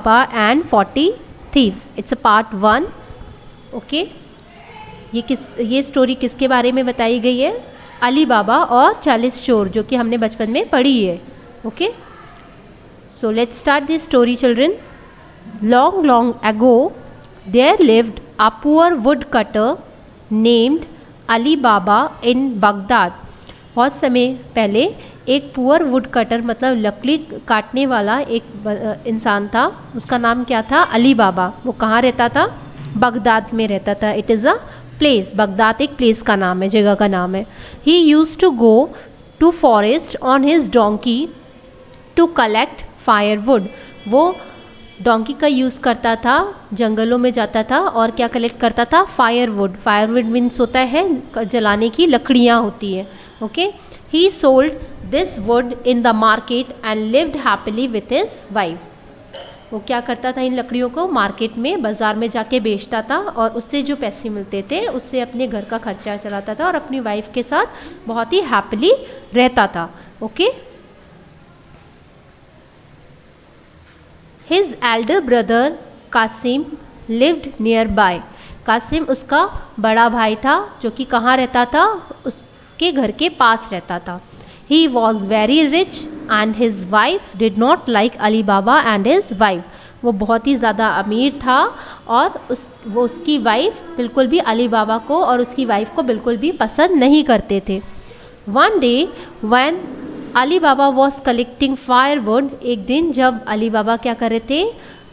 Baba and 40 thieves. It's a part 1. Okay ये story किसके बारे में बताई गई है? अली बाबा और 40 चोर, जो कि हमने बचपन में पढ़ी है. Okay, so let's start this story children. Long long ago there lived a poor woodcutter named Ali Baba in Baghdad. बहुत समय पहले एक पुअर वुड कटर मतलब लकड़ी काटने वाला एक इंसान था. उसका नाम क्या था? अली बाबा. वो कहाँ रहता था? बगदाद में रहता था. It is a place. Baghdad एक प्लेस का नाम है, जगह का नाम है. He use to go to forest on his donkey to collect firewood. वो डोंकी का यूज़ करता था, जंगलों में जाता था और क्या कलेक्ट करता था? फायरवुड. फायरवुड मीन्स होता है जलाने की लकड़ियाँ होती है. Okay, he sold this wood in the market and lived happily with his wife. वो क्या करता था? इन लकड़ियों को मार्केट में, बाज़ार में जाके बेचता था और उससे जो पैसे मिलते थे उससे अपने घर का खर्चा चलाता था और अपनी वाइफ के साथ बहुत ही हैप्पीली रहता था. Okay, his elder brother Kasim lived nearby. Kasim उसका बड़ा भाई था जो कि कहाँ रहता था? उसके घर के पास रहता था. He was very rich and his wife did not like Ali Baba and his wife. वो बहुत ही ज़्यादा अमीर था और वो उसकी वाइफ बिल्कुल भी अली बाबा को और उसकी वाइफ को बिल्कुल भी पसंद नहीं करते थे. One day when Ali Baba was collecting firewood, एक दिन जब अली बाबा क्या कर रहे थे?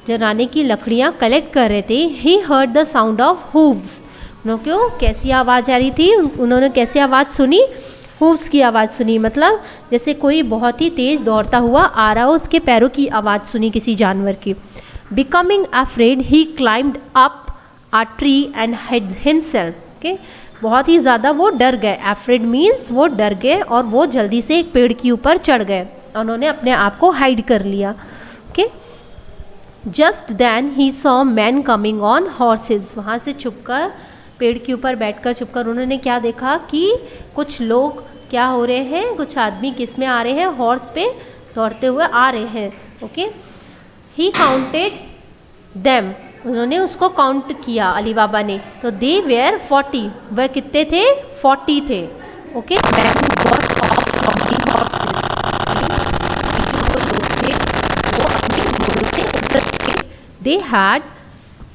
जलाने की लकड़ियाँ कलेक्ट कर रहे थे. He heard the sound of hooves. क्यों? कैसी आवाज़ आ रही थी? उन्होंने कैसी आवाज़ सुनी? हूव्स की आवाज़ सुनी. मतलब जैसे कोई बहुत ही तेज़ दौड़ता हुआ आ रहा हो, उसके पैरों की आवाज़ सुनी किसी जानवर की. Becoming afraid he climbed up a tree and hid himself. Okay, बहुत ही ज़्यादा वो डर गए. अफ्रेड मीन्स वो डर गए और वो जल्दी से एक पेड़ के ऊपर चढ़ गए. उन्होंने अपने आप को हाइड कर लिया. Okay, just then he saw man coming on horses. वहाँ से छुपकर, पेड़ के ऊपर बैठकर छुपकर उन्होंने क्या देखा कि कुछ लोग क्या हो रहे हैं? कुछ आदमी किस में आ रहे हैं? हॉर्स पे दौड़ते हुए आ रहे हैं. Okay, he counted them. उन्होंने उसको काउंट किया अली बाबा ने. तो दे वेयर 40. वह कितने थे? 40 थे. Okay, man got off from the horses. जो लोग थे वो अपने घोड़ों से उतर के. They had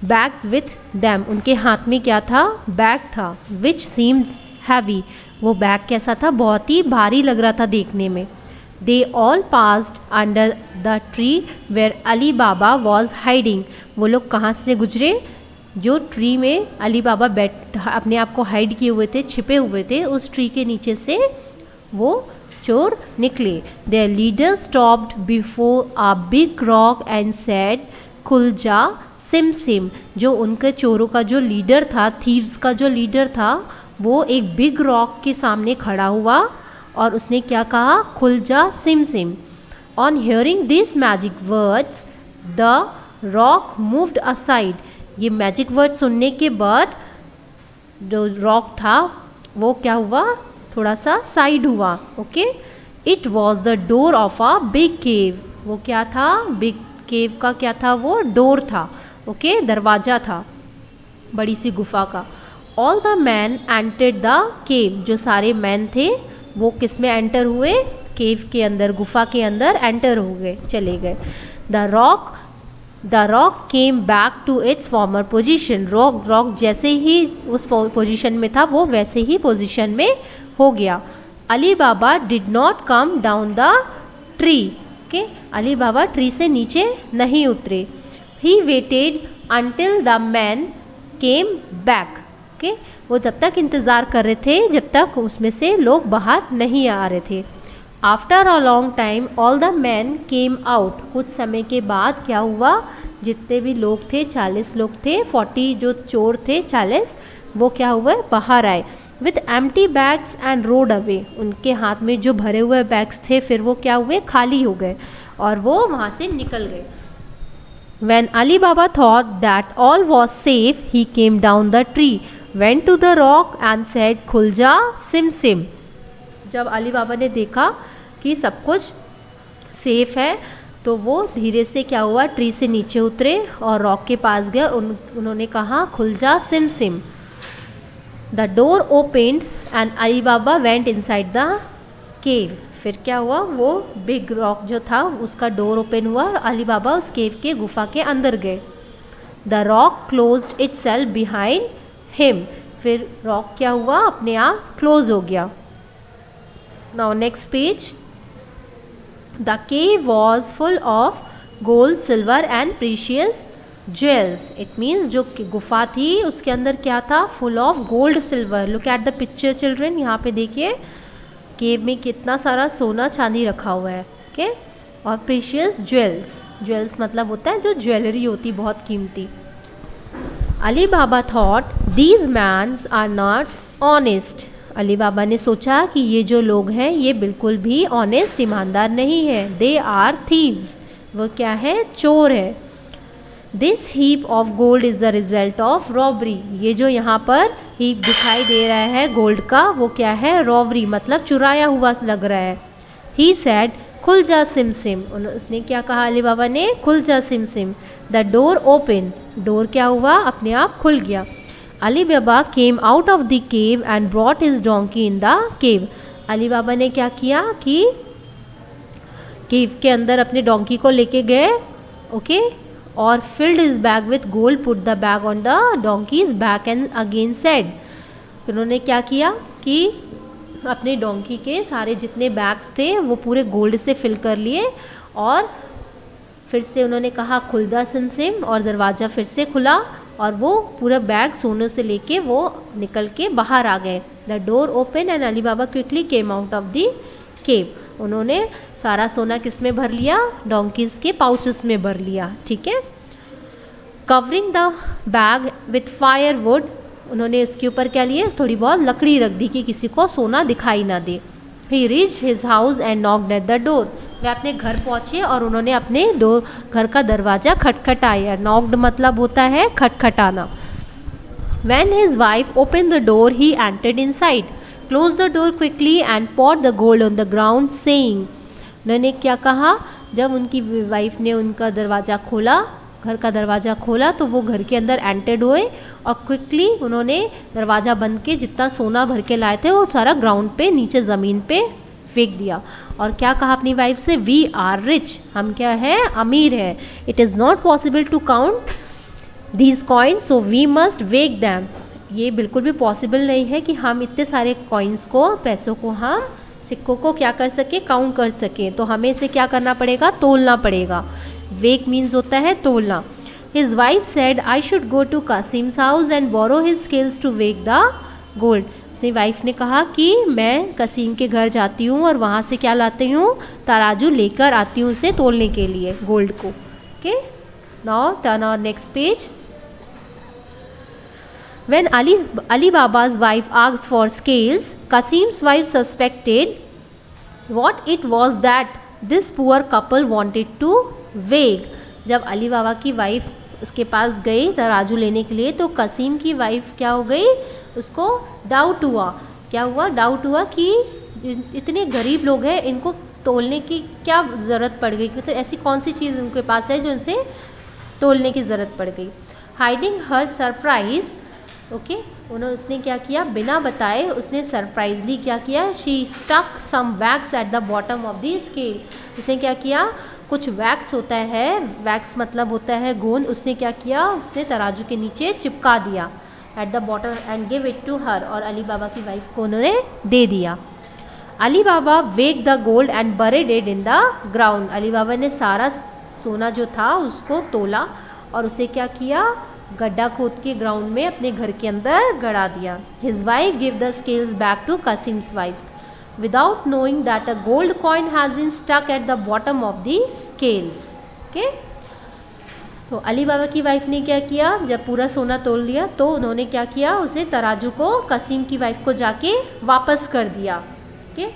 bags with them. उनके हाथ में क्या था? बैग था. Which seems heavy. वो बैग कैसा था? बहुत ही भारी लग रहा था देखने में. They all passed under the tree where Ali Baba was hiding. वो लोग कहाँ से गुजरे? जो ट्री में अली बाबा अपने आप को हाइड किए हुए थे, छिपे हुए थे, उस ट्री के नीचे से वो चोर निकले. There leader stopped before a big rock and said खुल जा सिम सिम. जो उनके चोरों का जो लीडर था, थीव्स का जो लीडर था, वो एक बिग रॉक के सामने खड़ा हुआ और उसने क्या कहा? खुल जा सिम SIM. On hearing this magic words the rock moved aside. ये मैजिक वर्ड सुनने के बाद जो रॉक था वो क्या हुआ? थोड़ा सा साइड हुआ. Okay, it was the door of a big cave. वो क्या था? बिग केव का क्या था? वो डोर था. ओके, दरवाजा था बड़ी सी गुफा का. All the man entered the cave. जो सारे मैन थे वो किस में एंटर हुए? केव के अंदर, गुफा के अंदर एंटर हो गए, चले गए. The rock came back to its former position. Rock जैसे ही उस पोजिशन में था वो वैसे ही पोजिशन में हो गया. Ali Baba did not come down the tree. Okay, Ali Baba tree से नीचे नहीं उतरे. He waited until the man came back. Okay? वो जब तक इंतज़ार कर रहे थे जब तक उसमें से लोग बाहर नहीं आ रहे थे. After a long time all the men came out. कुछ समय के बाद क्या हुआ? जितने भी लोग थे, 40 लोग थे, 40 जो चोर थे 40, वो क्या हुए? बाहर आए. With empty bags and rode away. उनके हाथ में जो भरे हुए बैग्स थे फिर वो क्या हुए? खाली हो गए और वो वहाँ से निकल गए. When Ali Baba thought that all was safe, he came down the tree, went to the rock and said, "खुल जा सिम सिम." जब अली बाबा ने देखा कि सब कुछ सेफ है तो वो धीरे से क्या हुआ, ट्री से नीचे उतरे और रॉक के पास गए। उन्होंने कहा खुल जा सिम सिम। The door opened and Ali Baba went inside the cave. फिर क्या हुआ, वो बिग रॉक जो था उसका डोर ओपन हुआ और अली बाबा उस केव के गुफा के अंदर गए। The rock closed itself behind him. फिर रॉक क्या हुआ, अपने आप क्लोज हो गया। Now next page. The cave was full of gold silver and precious jewels. It means जो गुफा थी उसके अंदर क्या था, full of gold silver. Look at the picture children, यहाँ पे देखिए केव में कितना सारा सोना चांदी रखा हुआ है, ओके। और प्रीशियस ज्वेल्स, ज्वेल्स मतलब होता है जो ज्वेलरी होती बहुत कीमती। Ali Baba thought these mans are not honest. Ali Baba ने सोचा कि ये जो लोग हैं ये बिल्कुल भी ऑनेस्ट, ईमानदार नहीं है। दे आर थीव्स, वो क्या है, चोर है। This heap of gold is the result of robbery. ये जो यहाँ पर हीप दिखाई दे रहा है गोल्ड का, वो क्या है, रॉबरी मतलब चुराया हुआ लग रहा है। ही सैड खुल जा सिम सिम। उसने क्या कहा अली बाबा ने, खुल जा सिम सिम। द डोर ओपन, डोर क्या हुआ, अपने आप खुल गया। Ali Baba came out of the cave and brought his donkey in the cave. Ali Baba ने क्या किया कि केव के अंदर अपने डोंकी को लेके गए, ओके, और field his bag with gold, put the bag on the donkey's back and again said. उन्होंने क्या किया कि अपने डोंकी के सारे जितने बैग्स थे वो पूरे गोल्ड से फिल कर लिए और फिर से उन्होंने कहा खुल द सिम सिम, और दरवाज़ा फिर से खुला और वो पूरा बैग सोने से लेके वो निकल के बाहर आ गए। The door open and Ali Baba quickly came out of the केव। उन्होंने सारा सोना किस में भर लिया, डोंकीज के पाउचेस में भर लिया, ठीक है। Covering the bag with fire would, उन्होंने इसके ऊपर क्या लिए, थोड़ी बहुत लकड़ी रख दी कि किसी को सोना दिखाई ना दे। He reach his house and knocked at the door. वे अपने घर पहुँचे और उन्होंने अपने घर का दरवाज़ा खटखटाया। नॉक्ड मतलब होता है खटखटाना। When his wife opened the door, he entered inside, closed the door quickly and poured the gold on the ground, saying, उन्होंने क्या कहा, जब उनकी वाइफ ने उनका दरवाज़ा खोला, घर का दरवाज़ा खोला, तो वो घर के अंदर एंटर्ड हुए और क्विकली उन्होंने दरवाज़ा बंद के जितना सोना भर के लाए थे वो सारा ग्राउंड पे नीचे ज़मीन पे फेंक दिया। और क्या कहा अपनी वाइफ से, वी आर रिच, हम क्या है, अमीर है। It is not possible to count these coins so we must weigh them. ये बिल्कुल भी पॉसिबल नहीं है कि हम इतने सारे कॉइन्स को, पैसों को, हम सिक्कों को क्या कर सके, काउंट कर सके। तो हमें इसे क्या करना पड़ेगा, तोलना पड़ेगा। वेक मीन्स होता है तोलना। His wife said I should go to Kasim's house and borrow his skills to weigh the gold. उसने वाइफ ने कहा कि मैं कसीम के घर जाती हूँ और वहाँ से क्या लाती हूँ, तराजू लेकर आती हूँ उसे तोलने के लिए, गोल्ड को, okay. Now turn our next page. When Ali Baba's wife asked for scales, Kasim's wife suspected what it was that this poor couple wanted to weigh. जब अली बाबा की वाइफ उसके पास गई तराजू लेने के लिए तो कसीम की वाइफ क्या हो गई, उसको डाउट हुआ। क्या हुआ, डाउट हुआ कि इतने गरीब लोग हैं, इनको तोलने की क्या ज़रूरत पड़ गई, तो ऐसी कौन सी चीज़ उनके पास है जो इनसे तोलने की ज़रूरत पड़ गई। हाइडिंग हर सरप्राइज, ओके, उसने क्या किया, बिना बताए उसने सरप्राइजली क्या किया, she stuck some wax at the bottom of the scale. उसने क्या किया, कुछ वैक्स होता है, वैक्स मतलब होता है गोंद, उसने क्या किया, उसने तराजू के नीचे चिपका दिया at the bottom and give it to her, और अली बाबा की वाइफ को उन्होंने दे दिया। Ali Baba weigh the gold and buried it in the ground. Ali Baba ने सारा सोना जो था उसको तोला और उसे क्या किया, गड्ढा खोद के ग्राउंड में अपने घर के अंदर गड़ा दिया। His wife give the scales back to Kasim's wife without knowing that a gold coin has been stuck at the bottom of the scales, okay. तो अली बाबा की वाइफ ने क्या किया, जब पूरा सोना तोल लिया तो उन्होंने क्या किया, उसे तराजू को कासिम की वाइफ को जाके वापस कर दिया, ओके।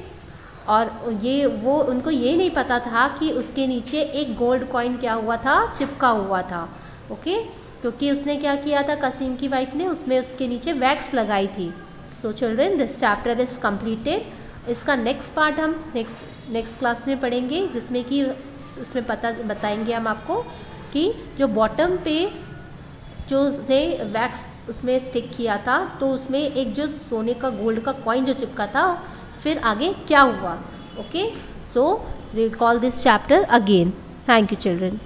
और ये वो उनको ये नहीं पता था कि उसके नीचे एक गोल्ड कॉइन क्या हुआ था, चिपका हुआ था, ओके। क्योंकि उसने क्या किया था, कसीम की वाइफ ने उसमें उसके नीचे वैक्स लगाई थी। So children, this chapter is completed. इसका नेक्स्ट पार्ट हम नेक्स्ट क्लास में पढ़ेंगे, जिसमें कि उसमें बताएंगे हम आपको कि जो बॉटम पे जो उसने वैक्स उसमें स्टिक किया था तो उसमें एक जो सोने का गोल्ड का कॉइन जो चिपका था, फिर आगे क्या हुआ. Okay, so recall this chapter again. Thank you children.